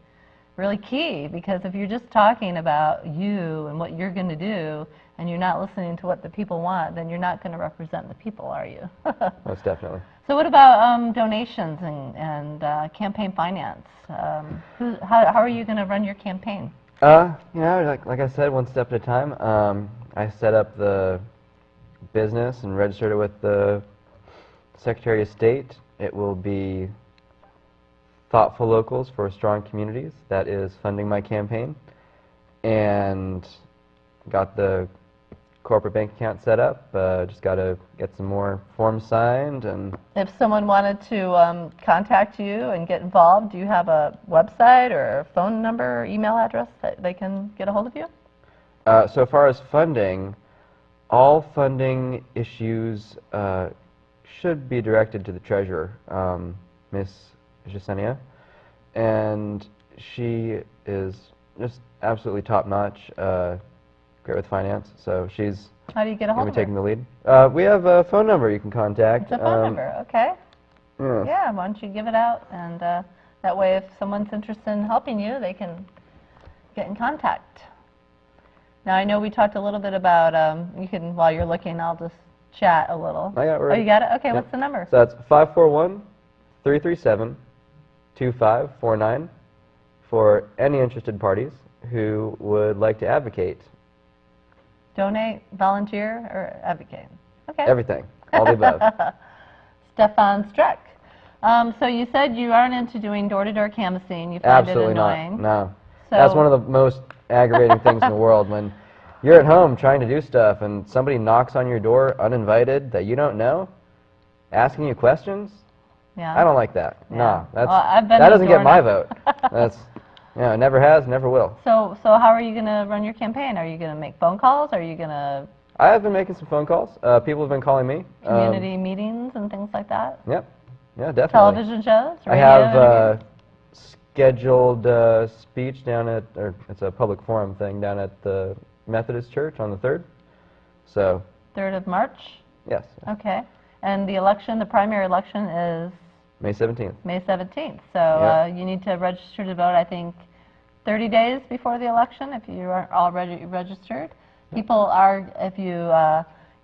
really key, because if you're just talking about you and what you're going to do and you're not listening to what the people want, then you're not going to represent the people, are you? Most definitely. So what about donations and campaign finance? How are you going to run your campaign? You know, like I said, one step at a time. I set up the business and registered it with the Secretary of State, it will be Thoughtful Locals for Strong Communities. That is funding my campaign. And got the corporate bank account set up. Just got to get some more forms signed. And if someone wanted to contact you and get involved, do you have a website or a phone number or email address that they can get a hold of you? So far as funding, all funding issues should be directed to the treasurer, Miss Jasenia, and she is just absolutely top-notch, great with finance, so she's How do you get a hold going of to be her? taking the lead. We have a phone number you can contact. It's a phone number, okay. Yes. Yeah, why don't you give it out, and that way if someone's interested in helping you, they can get in contact. Now, I know we talked a little bit about, you can, while you're looking, I'll just chat a little. I got it Oh, ready. you got it? Okay, Yep. what's the number? So that's 541-337-2549 for any interested parties who would like to advocate. Donate, volunteer, or advocate? Okay. Everything. All the above. Stefan Strek. So you said you aren't into doing door-to-door canvassing. You find Absolutely it annoying. not. No. So That's one of the most aggravating things in the world, when you're at home trying to do stuff and somebody knocks on your door uninvited that you don't know, asking you questions. yeah. I don't like that. Yeah. No, that's, Well, I've been that a doesn't get my doorknock. vote. That's, it never has, never will. So how are you going to run your campaign? Are you going to make phone calls? Are you going to I have been making some phone calls. People have been calling me. community meetings and things like that? Yep. Yeah, definitely. Television shows? I Radio have interviews? scheduled speech down at, or it's a public forum thing down at the Methodist Church on the 3rd. So, 3rd of March? yes, Okay. And the election, the primary election is May 17th. May 17th. So Yep. you need to register to vote, I think, 30 days before the election if you aren't already registered. People are, if you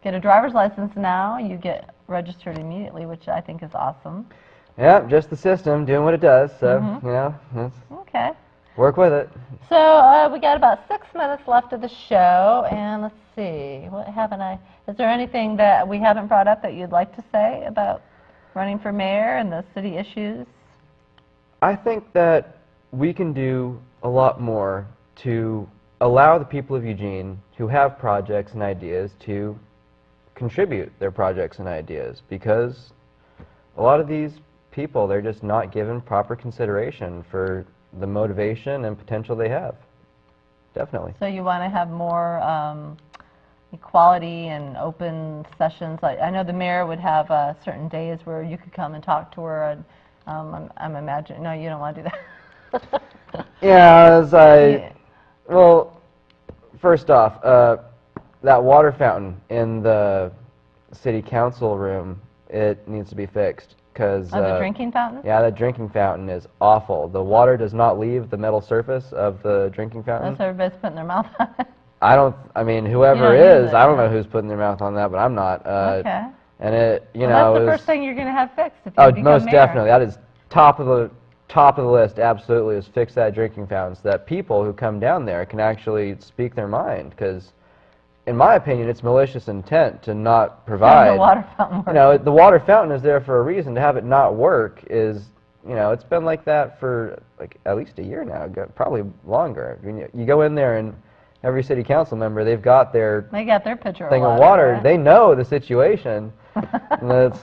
get a driver's license now, you get registered immediately, which I think is awesome. Yeah, just the system doing what it does. So, Mhm. you know, let's Okay. work with it. So we got about 6 minutes left of the show, and let's see, what haven't I? Is there anything that we haven't brought up that you'd like to say about running for mayor and the city issues? I think that we can do a lot more to allow the people of Eugene who have projects and ideas to contribute their projects and ideas, because a lot of these people, they're just not given proper consideration for the motivation and potential they have. Definitely. So you want to have more equality and open sessions? Like, I know the mayor would have certain days where you could come and talk to her, and I'm imagining, no, you don't want to do that. Yeah, as I, Yeah. well, first off, that water fountain in the city council room, it needs to be fixed, because The drinking fountain? yeah, that drinking fountain is awful. The water does not leave the metal surface of the drinking fountain. That's everybody's putting their mouth on it. I mean, whoever don't use is, it, I don't yeah. know who's putting their mouth on that, but I'm not. Okay. And it, you Well, know, that's it the was, first thing you're going to have fixed if you oh, become most mayor. definitely. That is top of the list, absolutely, is fix that drinking fountain so that people who come down there can actually speak their mind, because in my opinion, it's malicious intent to not provide. The water fountain works. You know, the water fountain is there for a reason. To have it not work is, you know, it's been like that for like at least a year now, probably longer. I mean, you go in there and every city council member, they've got their They got their pitcher thing of of water. right? They know the situation. And it's,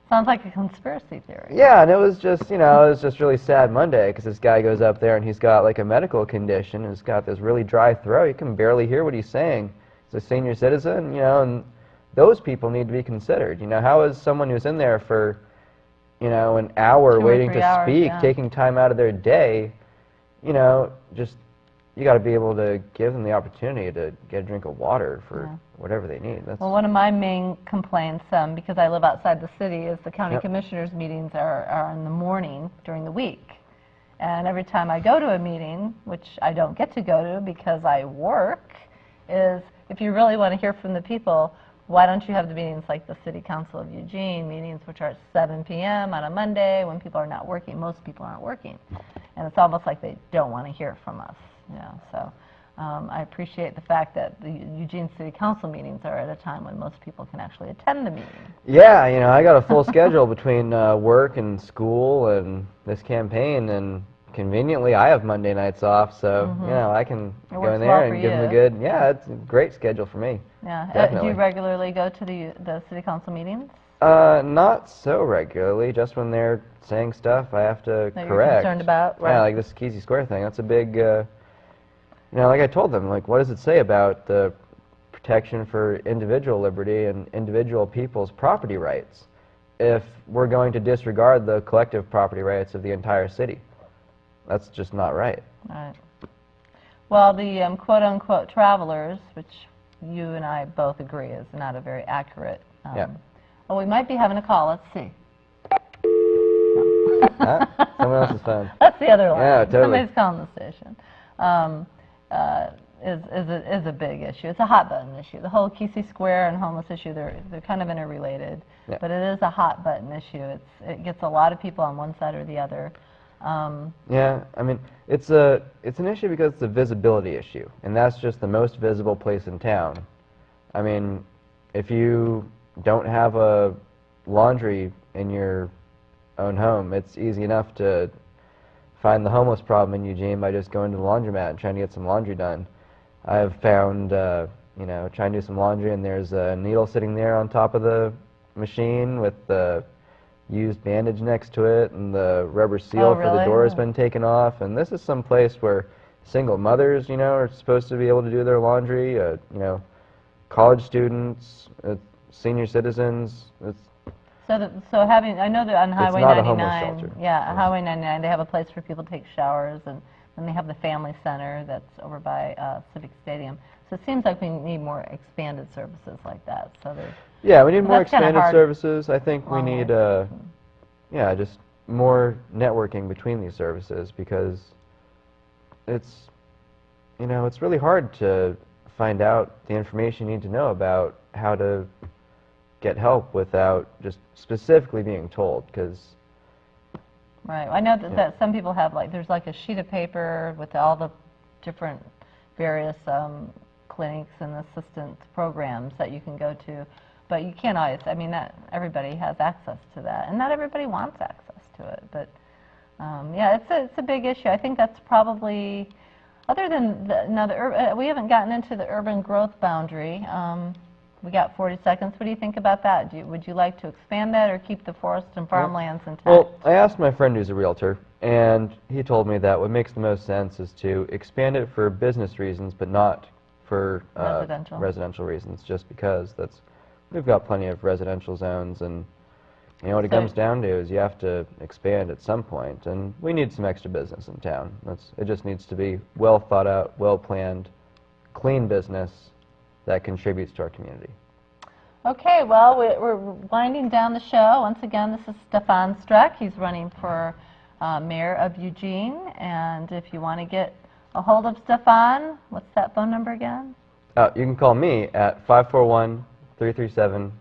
Sounds like a conspiracy theory. yeah, and it was just, you know, it was just really sad Monday, because this guy goes up there and he's got like a medical condition and he's got this really dry throat. You can barely hear what he's saying. He's a senior citizen, you know, and those people need to be considered. You know, how is someone who's in there for, you know, an hour 2 or waiting 3 to hours, speak, yeah. taking time out of their day, you know, just, you got to be able to give them the opportunity to get a drink of water for Yeah. whatever they need. That's, Well, one of my main complaints, because I live outside the city, is the county Yep. commissioners' meetings are in the morning during the week. And every time I go to a meeting, which I don't get to go to because I work, is if you really want to hear from the people, why don't you have the meetings like the City Council of Eugene meetings, which are at 7 p.m. on a Monday when people are not working. Most people aren't working. And it's almost like they don't want to hear from us. You know, so I appreciate the fact that the Eugene City Council meetings are at a time when most people can actually attend the meeting. Yeah, you know, I got a full schedule between work and school and this campaign, and conveniently I have Monday nights off, so you know, I can go in there and give them a good. Yeah, it's a great schedule for me. Yeah. Definitely. Do you regularly go to the City Council meetings? Not so regularly. Just when they're saying stuff I have to That correct. you're concerned about, right? Yeah, like this Kesey Square thing. That's a big. You know, like I told them, like, what does it say about the protection for individual liberty and individual people's property rights if we're going to disregard the collective property rights of the entire city? That's just not right. Right. Well, the quote-unquote travelers, which you and I both agree is not a very accurate. Yeah. Oh, we might be having a call. Let's see. Huh? Someone else's phone. That's the other line. Yeah, totally. Somebody's calling the station. Is a big issue. It's a hot button issue. The whole Kesey Square and homeless issue, they're kind of interrelated, Yeah. but it is a hot button issue. It gets a lot of people on one side or the other. Yeah, I mean, it's an issue because it's a visibility issue, and that's just the most visible place in town. I mean, if you don't have a laundry in your own home, it's easy enough to find the homeless problem in Eugene by just going to the laundromat and trying to get some laundry done. I've found, you know, trying to do some laundry, and there's a needle sitting there on top of the machine with the used bandage next to it, and the rubber seal for the door has been taken off. And this is some place where single mothers, you know, are supposed to be able to do their laundry. You know, college students, senior citizens. So having, I know that on Highway not a 99, homeless shelter. yeah, Highway 99, they have a place for people to take showers, and then they have the family center that's over by Civic Stadium. So it seems like we need more expanded services like that. So there's. Yeah, we need more that's kinda expanded hard. services. I think we Long need, ways. yeah, just more networking between these services, because it's, you know, it's really hard to find out the information you need to know about how to get help without just specifically being told, because. Right. I know that some people have, like, there's like a sheet of paper with all the different various clinics and assistance programs that you can go to, but you can't always, I mean, not everybody has access to that, and not everybody wants access to it, but yeah, it's a big issue. I think that's probably, other than, we haven't gotten into the urban growth boundary. We got 40 seconds. What do you think about that? Would you like to expand that or keep the forest and farmlands intact? Well, I asked my friend who's a realtor, and he told me that what makes the most sense is to expand it for business reasons, but not for residential reasons, just because we've got plenty of residential zones, and you know what it comes down to is you have to expand at some point, and we need some extra business in town. It just needs to be well thought out, well planned, clean business that contributes to our community. Okay, well, we're winding down the show. Once again, this is Stefan Strek. He's running for mayor of Eugene, and if you want to get a hold of Stefan, what's that phone number again? You can call me at 541-337-8099.